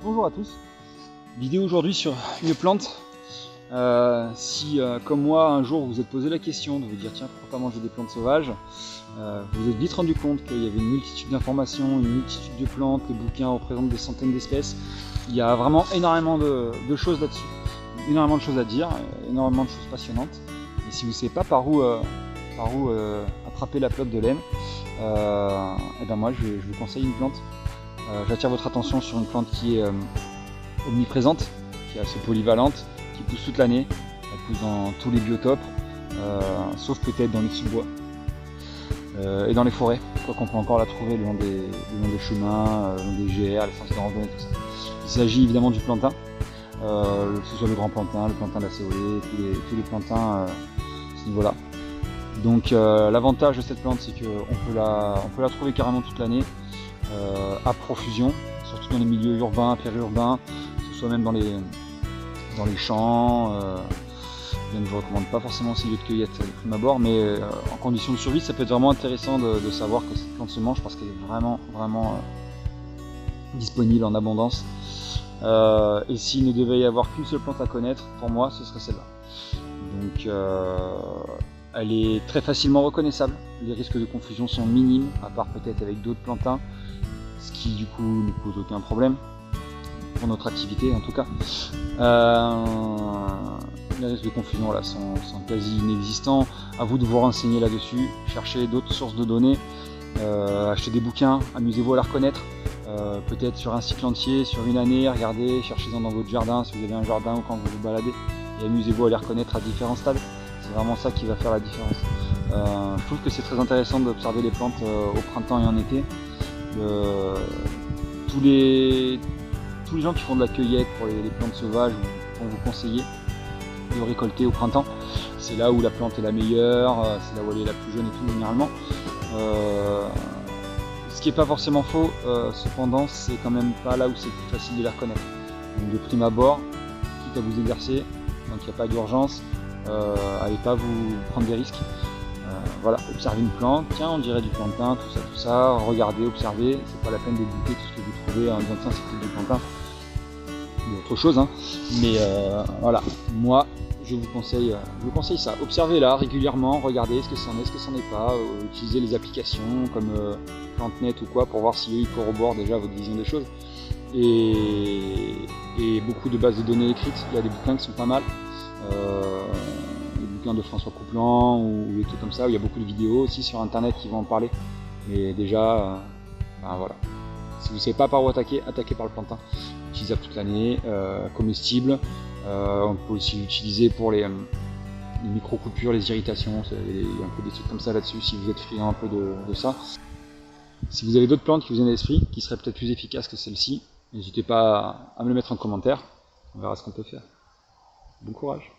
Bonjour à tous, vidéo aujourd'hui sur une plante. Si comme moi un jour vous vous êtes posé la question de vous dire tiens pourquoi pas manger des plantes sauvages, vous vous êtes vite rendu compte qu'il y avait une multitude d'informations, une multitude de plantes, les bouquins représentent des centaines d'espèces. Il y a vraiment énormément de choses là-dessus, énormément de choses à dire, énormément de choses passionnantes. Et si vous ne savez pas par où attraper la pelote de laine, et ben moi je vous conseille une plante. J'attire votre attention sur une plante qui est omniprésente, qui est assez polyvalente, qui pousse toute l'année, elle pousse dans tous les biotopes, sauf peut-être dans les sous-bois et dans les forêts, quoi qu'on peut encore la trouver le long des chemins, le long des GR, les sentiers de randonnée, tout ça. Il s'agit évidemment du plantain, que ce soit le grand plantain, le plantain d'acéolée, tous les plantains à ce niveau-là. Donc l'avantage de cette plante, c'est qu'on peut la trouver carrément toute l'année, à profusion, surtout dans les milieux urbains, périurbains, que ce soit même dans les champs. Je ne vous recommande pas forcément ces lieux de cueillette de prime abord, mais en condition de survie, ça peut être vraiment intéressant de savoir que cette plante se mange parce qu'elle est vraiment disponible en abondance. Et s'il ne devait y avoir qu'une seule plante à connaître, pour moi, ce serait celle-là. Donc elle est très facilement reconnaissable, les risques de confusion sont minimes, à part peut-être avec d'autres plantains, ce qui du coup ne pose aucun problème, pour notre activité en tout cas. Les risques de confusion là sont quasi inexistants, à vous de vous renseigner là-dessus, chercher d'autres sources de données, acheter des bouquins, amusez-vous à la reconnaître, peut-être sur un cycle entier, sur une année, regardez, cherchez-en dans votre jardin si vous avez un jardin ou quand vous vous baladez, et amusez-vous à les reconnaître à différents stades. C'est vraiment ça qui va faire la différence. Je trouve que c'est très intéressant d'observer les plantes au printemps et en été. Tous les gens qui font de la cueillette pour les plantes sauvages vont vous conseiller de récolter au printemps. C'est là où la plante est la meilleure, c'est là où elle est la plus jeune et tout généralement. Ce qui n'est pas forcément faux, cependant c'est quand même pas là où c'est le plus facile de la reconnaître. Donc de prime abord, quitte à vous exercer, donc il n'y a pas d'urgence, allez pas vous prendre des risques. Voilà, observez une plante, tiens on dirait du plantain, tout ça, regardez, observez, c'est pas la peine de goûter tout ce que vous trouvez en disant tiens c'est peut-être du plantain ou autre chose, hein. Mais voilà, moi je vous conseille ça, observez-la régulièrement, regardez ce que c'en est, ce que c'en est pas, utilisez les applications comme PlanteNet ou quoi pour voir si ils corroborent déjà votre vision des choses. Et beaucoup de bases de données écrites, il y a des bouquins qui sont pas mal. Les bouquins de François Coupland ou des trucs comme ça, où il y a beaucoup de vidéos aussi sur internet qui vont en parler. Mais déjà, ben voilà. Si vous ne savez pas par où attaquer, attaquez par le plantain. Utilisable toute l'année, comestible. On peut aussi l'utiliser pour les micro-coupures, les irritations. Il y a un peu des trucs comme ça là-dessus, si vous êtes friand un peu de ça. Si vous avez d'autres plantes qui vous viennent à l'esprit, qui seraient peut-être plus efficaces que celle-ci, n'hésitez pas à me le mettre en commentaire. On verra ce qu'on peut faire. Bon courage.